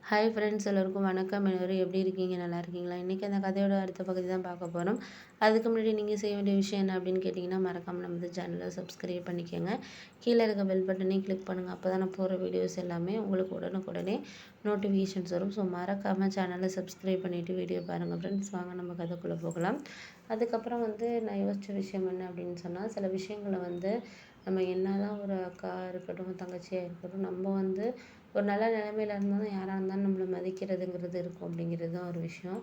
Hi friends, எல்லோருக்கும் வணக்கம். எல்லோரும் எப்படி இருக்கீங்க? நல்லா இருக்கீங்களா? இன்றைக்கி அந்த கதையோட அடுத்த பகுதி தான் பார்க்க போகிறோம். அதுக்கு முன்னாடி நீங்கள் செய்ய வேண்டிய விஷயம் என்ன அப்படின்னு கேட்டிங்கன்னா, மறக்காமல் நம்ம சேனலை சப்ஸ்கிரைப் பண்ணிக்கோங்க. கீழே இருக்க பெல் பட்டனையும் கிளிக் பண்ணுங்கள். அப்போ தான் நான் போகிற வீடியோஸ் எல்லாமே உங்களுக்கு உடனுக்குடனே நோட்டிஃபிகேஷன்ஸ் வரும். ஸோ மறக்காமல் சேனலை சப்ஸ்கிரைப் பண்ணிவிட்டு வீடியோ பாருங்கள் ஃப்ரெண்ட்ஸ். வாங்க நம்ம கதைக்குள்ளே போகலாம். அதுக்கப்புறம் நான் யோசித்த விஷயம் என்ன அப்படின்னு சொன்னால், சில விஷயங்களை நம்ம என்ன தான் ஒரு அக்கா இருக்கட்டும், தங்கச்சியாக இருக்கட்டும், நம்ம ஒரு நல்ல நிலைமையில இருந்தாலும் யாராக இருந்தாலும் நம்மளை மதிக்கிறதுங்கிறது இருக்கும் அப்படிங்கிறது தான் ஒரு விஷயம்.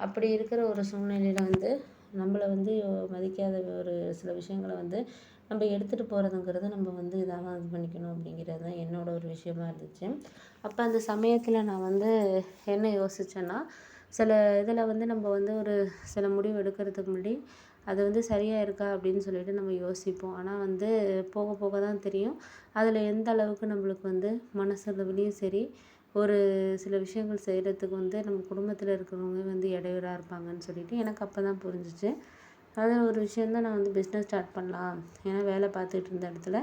அப்படி இருக்கிற ஒரு சூழ்நிலையில் நம்மளை மதிக்காத ஒரு சில விஷயங்களை நம்ம எடுத்துகிட்டு போகிறதுங்கிறது நம்ம இதாக இது பண்ணிக்கணும் அப்படிங்கிறது தான் என்னோட ஒரு விஷயமா இருந்துச்சு. அப்போ அந்த சமயத்தில் நான் என்ன யோசித்தேன்னா, சில இதில் நம்ம ஒரு சில முடிவு எடுக்கிறதுக்கு முன்னாடி அது சரியாக இருக்கா அப்படின்னு சொல்லிட்டு நம்ம யோசிப்போம். ஆனால் போக போக தான் தெரியும் அதில் எந்த அளவுக்கு நம்மளுக்கு மனசளவுலேயும் சரி, ஒரு சில விஷயங்கள் செய்கிறதுக்கு நம்ம குடும்பத்தில் இருக்கிறவங்க இடையூறாக இருப்பாங்கன்னு சொல்லிட்டு எனக்கு அப்போ தான் புரிஞ்சிச்சு. அதில் ஒரு விஷயந்தான் நான் பிஸ்னஸ் ஸ்டார்ட் பண்ணலாம். ஏன்னா வேலை பார்த்துட்டு இருந்த இடத்துல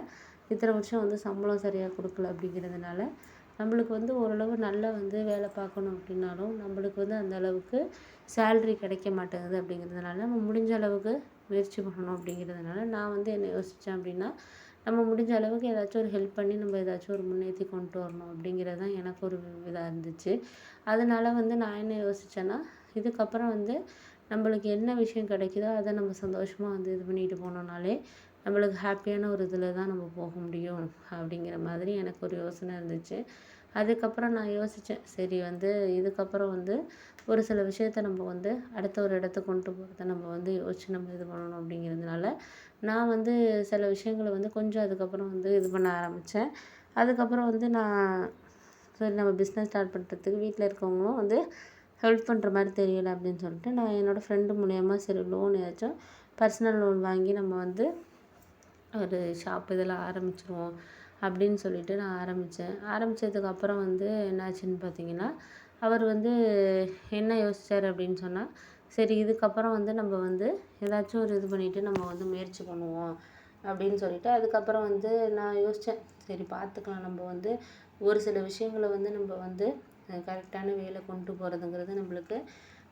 இத்தனை வருஷம் சம்பளம் சரியாக கொடுக்கல அப்படிங்கிறதுனால நம்மளுக்கு ஓரளவு நல்லா வேலை பார்க்கணும் அப்படின்னாலும் நம்மளுக்கு அந்த அளவுக்கு சேல்ரி கிடைக்க மாட்டேங்குது. அப்படிங்கிறதுனால நம்ம முடிஞ்ச அளவுக்கு முயற்சி பண்ணணும். அப்படிங்கிறதுனால நான் என்ன யோசித்தேன் அப்படின்னா, நம்ம முடிஞ்ச அளவுக்கு ஏதாச்சும் ஒரு ஹெல்ப் பண்ணி நம்ம ஏதாச்சும் ஒரு முன்னேற்றி கொண்டு வரணும் அப்படிங்கிறது தான் எனக்கு ஒரு இதாக இருந்துச்சு. அதனால நான் என்ன யோசித்தேன்னா, இதுக்கப்புறம் நம்மளுக்கு என்ன விஷயம் கிடைக்குதோ அதை நம்ம சந்தோஷமாக இது பண்ணிட்டு போனோம்னாலே நம்மளுக்கு ஹாப்பியான ஒரு இதில் தான் நம்ம போக முடியும் அப்படிங்கிற மாதிரி எனக்கு ஒரு யோசனை இருந்துச்சு. அதுக்கப்புறம் நான் யோசித்தேன், சரி இதுக்கப்புறம் ஒரு சில விஷயத்த நம்ம அடுத்த ஒரு இடத்துக்கு கொண்டு போகிறத நம்ம யோசித்து நம்ம இது பண்ணணும். அப்படிங்கிறதுனால நான் சில விஷயங்களை கொஞ்சம் அதுக்கப்புறம் இது பண்ண ஆரம்பித்தேன். அதுக்கப்புறம் நான் சரி நம்ம பிஸ்னஸ் ஸ்டார்ட் பண்ணுறதுக்கு வீட்டில் இருக்கவங்களும் ஹெல்ப் பண்ணுற மாதிரி தெரியலை அப்படின்னு சொல்லிட்டு நான் என்னோடய ஃப்ரெண்டு மூலயமா சரி லோன் ஏதாச்சும் பர்சனல் லோன் வாங்கி நம்ம ஒரு ஷாப் இதெல்லாம் ஆரம்பிச்சிருவோம் அப்படின்னு சொல்லிட்டு நான் ஆரம்பித்ததுக்கப்புறம் என்னாச்சுன்னு பார்த்தீங்கன்னா, அவர் என்ன யோசித்தார் அப்படின்னு சொன்னால், சரி இதுக்கப்புறம் நம்ம ஏதாச்சும் ஒரு இது பண்ணிவிட்டு நம்ம முயற்சி பண்ணுவோம் அப்படின்னு சொல்லிட்டு அதுக்கப்புறம் நான் யோசித்தேன், சரி பார்த்துக்கலாம். நம்ம ஒரு சில விஷயங்களை நம்ம கரெக்டான வேலை கொண்டு போகிறதுங்கிறது நம்மளுக்கு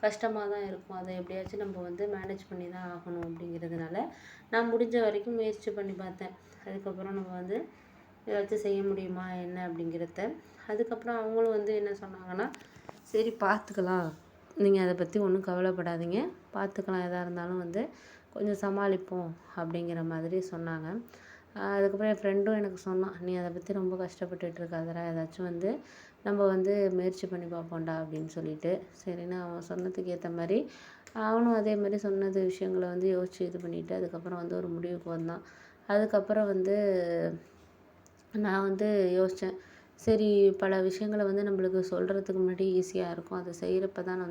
கஷ்டமாக தான் இருக்கும். அதை எப்படியாச்சும் நம்ம மேனேஜ் பண்ணி தான் ஆகணும். அப்படிங்கிறதுனால நான் முடிஞ்ச வரைக்கும் முயற்சி பண்ணி பார்த்தேன். அதுக்கப்புறம் நம்ம ஏதாச்சும் செய்ய முடியுமா என்ன அப்படிங்கிறத. அதுக்கப்புறம் அவங்களும் என்ன சொன்னாங்கன்னா, சரி பார்த்துக்கலாம், நீங்கள் அதை பற்றி ஒன்றும் கவலைப்படாதீங்க, பார்த்துக்கலாம், எதாக இருந்தாலும் கொஞ்சம் சமாளிப்போம் அப்படிங்கிற மாதிரி சொன்னாங்க. அதுக்கப்புறம் என் ஃப்ரெண்டும் எனக்கு சொன்னான், நீ அதை பற்றி ரொம்ப கஷ்டப்பட்டுட்டு இருக்காதடா, ஏதாச்சும் நம்ம முயற்சி பண்ணி பார்ப்போம்டா அப்படின்னு சொல்லிட்டு. சரின்னு அவன் சொன்னதுக்கு ஏற்ற மாதிரி அவனும் அதே மாதிரி சொன்னது விஷயங்களை யோசித்து இது பண்ணிவிட்டு அதுக்கப்புறம் ஒரு முடிவுக்கு வந்தான். அதுக்கப்புறம் நான் யோசித்தேன், சரி பல விஷயங்களை நம்மளுக்கு சொல்கிறதுக்கு முன்னாடி ஈஸியாக இருக்கும், அதை செய்கிறப்ப தான்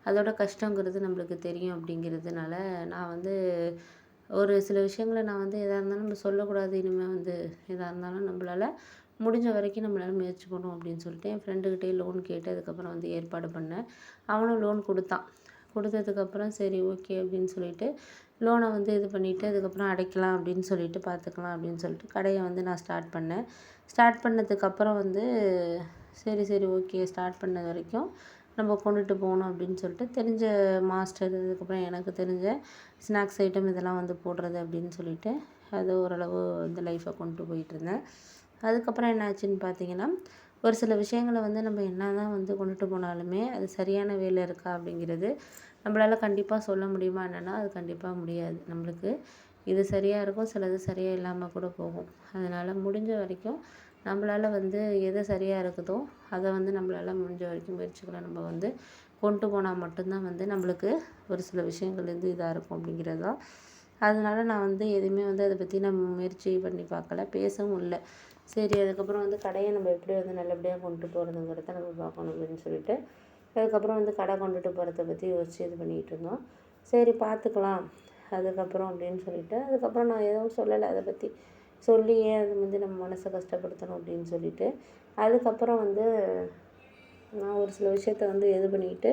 அதோட கஷ்டங்கிறது நம்மளுக்கு தெரியும். அப்படிங்கிறதுனால நான் ஒரு சில விஷயங்களை நான் எதாக இருந்தாலும் நம்ம சொல்லக்கூடாது. இனிமேல் எதாக இருந்தாலும் நம்மளால் முடிஞ்ச வரைக்கும் நம்மளால் முயற்சி பண்ணுவோம் அப்படின்னு சொல்லிட்டு என் ஃப்ரெண்டுக்கிட்டே லோன் கேட்டு அதுக்கப்புறம் ஏற்பாடு பண்ணேன். அவனும் லோன் கொடுத்தான். கொடுத்ததுக்கப்புறம் சரி ஓகே அப்படின்னு சொல்லிட்டு லோனை இது பண்ணிவிட்டு அதுக்கப்புறம் அடைக்கலாம் அப்படின்னு சொல்லிட்டு பார்த்துக்கலாம் அப்படின்னு சொல்லிட்டு கடையை நான் ஸ்டார்ட் பண்ணேன். ஸ்டார்ட் பண்ணதுக்கப்புறம் சரி சரி ஓகே, ஸ்டார்ட் பண்ணது வரைக்கும் நம்ம கொண்டுட்டு போகணும் அப்படின்னு சொல்லிட்டு தெரிஞ்ச மாஸ்டர், அதுக்கப்புறம் எனக்கு தெரிஞ்ச ஸ்நாக்ஸ் ஐட்டம் இதெல்லாம் போடுறது அப்படின்னு சொல்லிட்டு அது ஓரளவு லைஃப்பை கொண்டு போயிட்டுருந்தேன். அதுக்கப்புறம் என்ன ஆச்சுன்னு பார்த்தீங்கன்னா, ஒரு சில விஷயங்களை நம்ம என்ன தான் கொண்டுட்டு போனாலுமே அது சரியான வேலை இருக்கா அப்படிங்கிறது நம்மளால் கண்டிப்பாக சொல்ல முடியுமா என்னென்னா, அது கண்டிப்பாக முடியாது. நம்மளுக்கு இது சரியாக இருக்கும், சிலது சரியாக இல்லாமல் கூட போகும். அதனால் முடிஞ்ச வரைக்கும் நம்மளால் எது சரியாக இருக்குதோ அதை நம்மளால் முடிஞ்ச வரைக்கும் முயற்சிகளை நம்ம கொண்டு போனால் மட்டும்தான் நம்மளுக்கு ஒரு சில விஷயங்கள் இதாக இருக்கும் அப்படிங்கிறது தான். அதனால் நான் எதுவுமே அதை பற்றி நான் முயற்சி பண்ணி பார்க்கல, பேசவும் இல்லை. சரி அதுக்கப்புறம் கடையை நம்ம எப்படி நல்லபடியாக கொண்டு போகிறதுங்கிறத நம்ம பார்க்கணும் அப்படின்னு சொல்லிட்டு அதுக்கப்புறம் கடை கொண்டுட்டு போகிறத பற்றி யோசிச்சு இது பண்ணிகிட்டு இருந்தோம். சரி பார்த்துக்கலாம் அதுக்கப்புறம் அப்படின்னு சொல்லிட்டு அதுக்கப்புறம் நான் எதுவும் சொல்லலை. அதை பற்றி சொல்லி ஏன் அது நம்ம மனசை கஷ்டப்படுத்தணும் அப்படின்னு சொல்லிட்டு அதுக்கப்புறம் நான் ஒரு சில விஷயத்த இது பண்ணிக்கிட்டு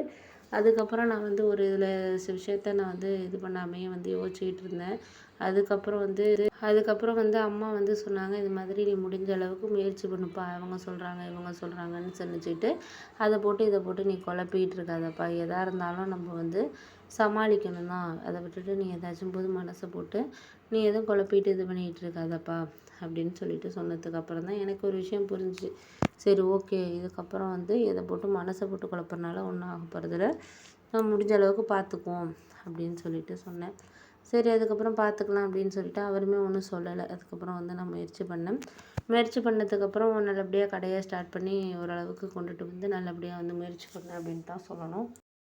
அதுக்கப்புறம் நான் ஒரு இதில் சில விஷயத்த நான் இது பண்ணாமையே யோசிச்சுக்கிட்டு இருந்தேன். அதுக்கப்புறம் வந்து அம்மா வந்து சொன்னாங்க, இது மாதிரி நீ முடிஞ்ச அளவுக்கு முயற்சி பண்ணுப்பா, அவங்க சொல்கிறாங்க இவங்க சொல்கிறாங்கன்னு சொல்லிச்சுட்டு அதை போட்டு இதை போட்டு நீ குழப்பிக்கிட்டு இருக்காதப்பா, எதாக இருந்தாலும் நம்ம வந்து சமாளிக்கணும் தான், அதை விட்டுட்டு நீ ஏதாச்சும் போது மனசை போட்டு நீ எதுவும் குழப்பிட்டு இது பண்ணிகிட்டு இருக்காதப்பா அப்படின்னு சொல்லிட்டு சொன்னதுக்கப்புறம் தான் எனக்கு ஒரு விஷயம் புரிஞ்சுச்சு. சரி ஓகே, இதுக்கப்புறம் வந்து இதை போட்டு மனசை போட்டு குழப்பறனால ஒன்றும் ஆக போகிறதில்ல, நம்ம முடிஞ்ச அளவுக்கு பார்த்துக்குவோம் அப்படின்னு சொல்லிட்டு சொன்னேன். சரி அதுக்கப்புறம் பார்த்துக்கலாம் அப்படின்னு சொல்லிட்டு அவருமே ஒன்றும் சொல்லலை. அதுக்கப்புறம் வந்து நான் முயற்சி பண்ணதுக்கப்புறம் நல்லபடியாக கடையை ஸ்டார்ட் பண்ணி ஓரளவுக்கு கொண்டுட்டு வந்து நல்லபடியாக வந்து முயற்சி பண்ணேன் அப்படின்னு தான் சொல்லணும்.